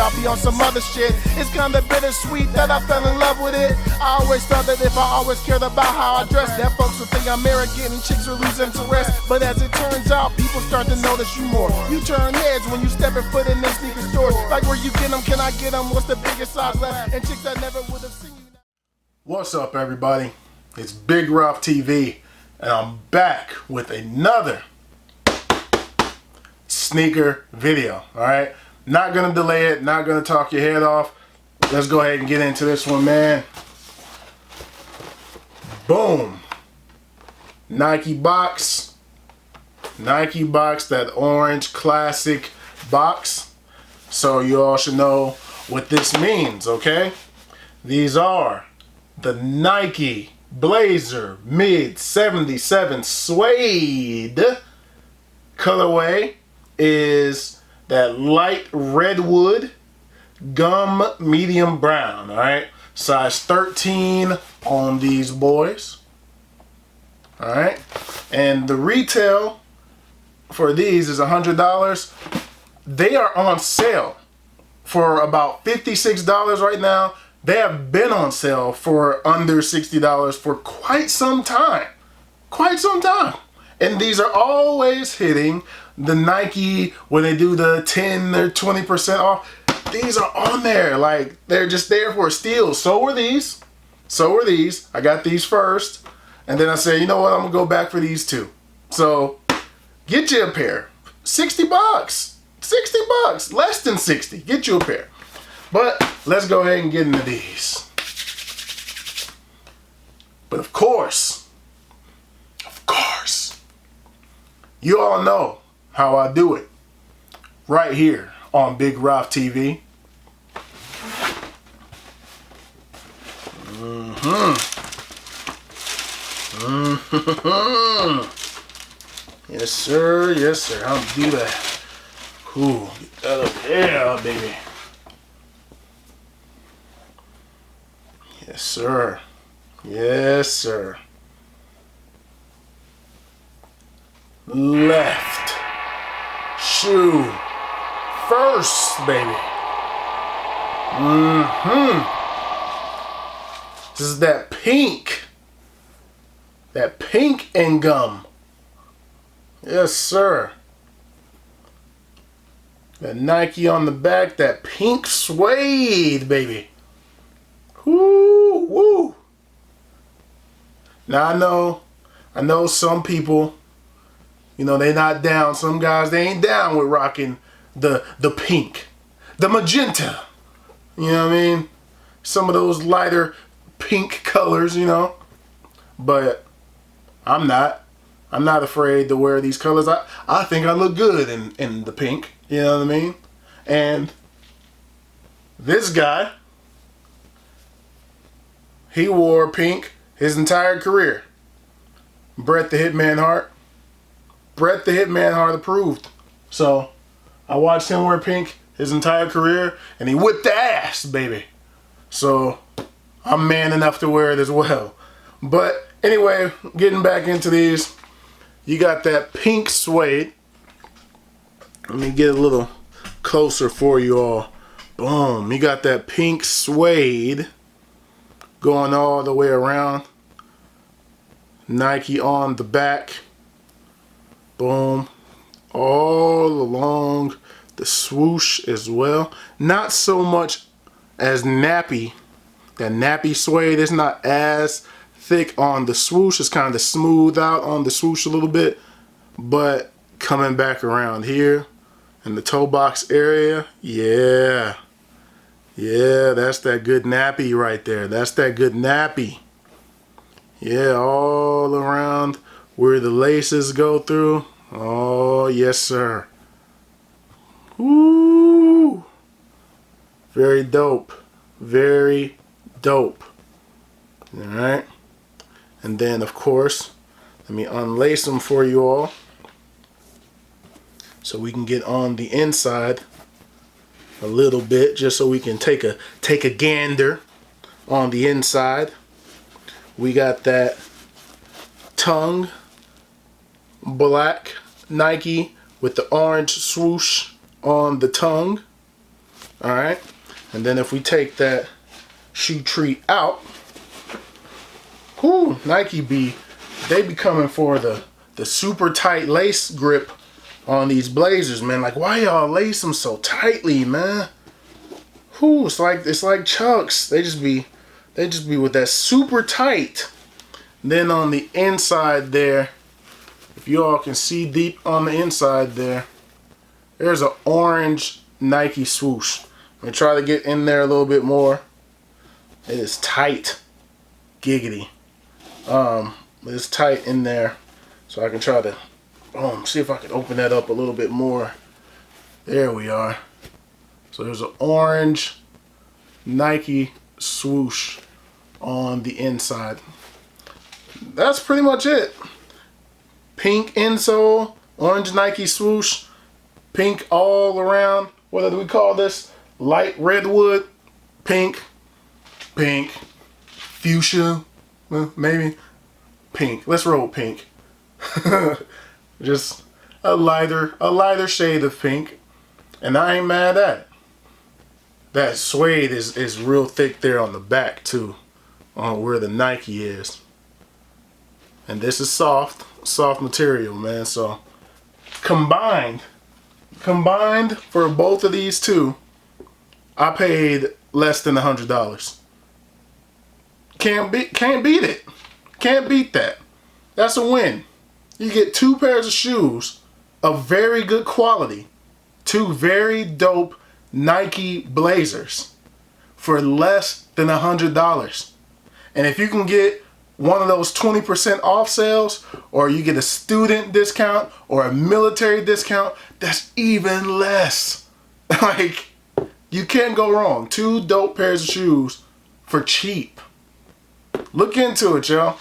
I'll be on some other shit. It's kinda bittersweet that I fell in love with it. I always thought that if I always cared about how I dress, that folks would think I'm arrogant and chicks would lose interest. But as it turns out, people start to notice you more. You turn heads when you step foot in them sneaker stores. Like where you get them, can I get them? What's the biggest size left? And chicks that never would have seen you. What's up, everybody? It's Big Rough TV, and I'm back with another sneaker video. Alright, not gonna delay it, not gonna talk your head off. Let's go ahead and get into this one, man. Boom. Nike box, that orange classic box. So you all should know what this means, okay? These are the Nike Blazer Mid 77 Suede. Colorway is that light redwood gum medium brown. All right, size 13 on these boys. All right, and the retail for these is $100. They are on sale for about $56 right now. They have been on sale for under $60 for quite some time. And these are always hitting the Nike when they do the 10 or 20% off. These are on there, like they're just there for a steal. So are these. I got these first, and then I said, you know what, I'm gonna go back for these too. So get you a pair. 60 bucks. 60 bucks. Less than 60. Get you a pair. But let's go ahead and get into these. But of course, you all know how I do it. Right here on Big Rough TV. Yes, sir. Yes, sir. I'll do that. Ooh, get that up there, baby. Yes, sir. Yes, sir. Left shoe first, baby. This is that pink and gum. Yes, sir. That Nike on the back, that pink suede, baby. Woo, woo. Now I know some people, you know, they not down. Some guys, they ain't down with rocking the pink, the magenta. You know what I mean? Some of those lighter pink colors, you know. But I'm not afraid to wear these colors. I think I look good in the pink. You know what I mean? And this guy, he wore pink his entire career. Bret the Hitman Hart. Bret the Hitman Hart approved. So I watched him wear pink his entire career, and he whipped the ass, baby. So I'm man enough to wear it as well. But anyway, getting back into these, you got that pink suede. Let me get a little closer for you all. Boom. You got that pink suede going all the way around. Nike on the back. Boom. All along the swoosh as well. Not so much as nappy. That nappy suede is not as thick on the swoosh. It's kind of smooth out on the swoosh a little bit. But coming back around here in the toe box area, yeah, that's that good nappy right there. That's that good nappy. Yeah, all around where the laces go through. Oh, yes, sir. Woo! Very dope. Very dope. All right. And then, of course, let me unlace them for you all, so we can get on the inside a little bit, just so we can take a gander on the inside. We got that tongue black Nike with the orange swoosh on the tongue. All right. And then if we take that shoe tree out, whoo, Nike they be coming for the super tight lace grip on these blazers, man. Like, why y'all lace them so tightly, man? Whoo, it's like Chucks. They just be with that super tight. Then on the inside there, if you all can see deep on the inside there, there's an orange Nike swoosh. I'm gonna try to get in there a little bit more. It is tight, giggity. It's tight in there, so I can try to see if I can open that up a little bit more. There we are. So there's an orange Nike swoosh on the inside. That's pretty much it. Pink insole, orange Nike swoosh, pink all around. What do we call this? Light redwood, pink, fuchsia, well, maybe pink. Let's roll pink. Just a lighter shade of pink, and I ain't mad at it. That suede is real thick there on the back too, on where the Nike is. And this is soft material, man. So combined for both of these two, I paid less than $100. Can't beat it. Can't beat that. That's a win. You get two pairs of shoes of very good quality, two very dope Nike blazers for less than $100. And if you can get one of those 20% off sales, or you get a student discount or a military discount, that's even less. Like, you can't go wrong. Two dope pairs of shoes for cheap. Look into it, y'all.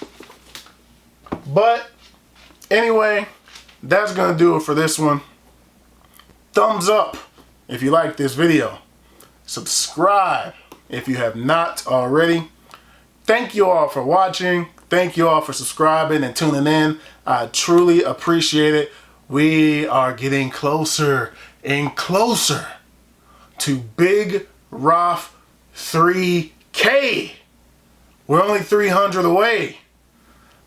But anyway, that's gonna do it for this one. Thumbs up if you like this video. Subscribe if you have not already. Thank you all for watching. Thank you all for subscribing and tuning in. I truly appreciate it. We are getting closer and closer to Big Roth 3K. We're only 300 away.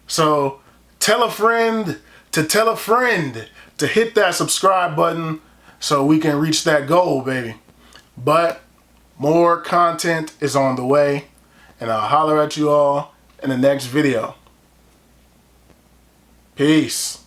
So tell a friend to tell a friend to hit that subscribe button so we can reach that goal, baby. But more content is on the way, and I'll holler at you all in the next video. Peace.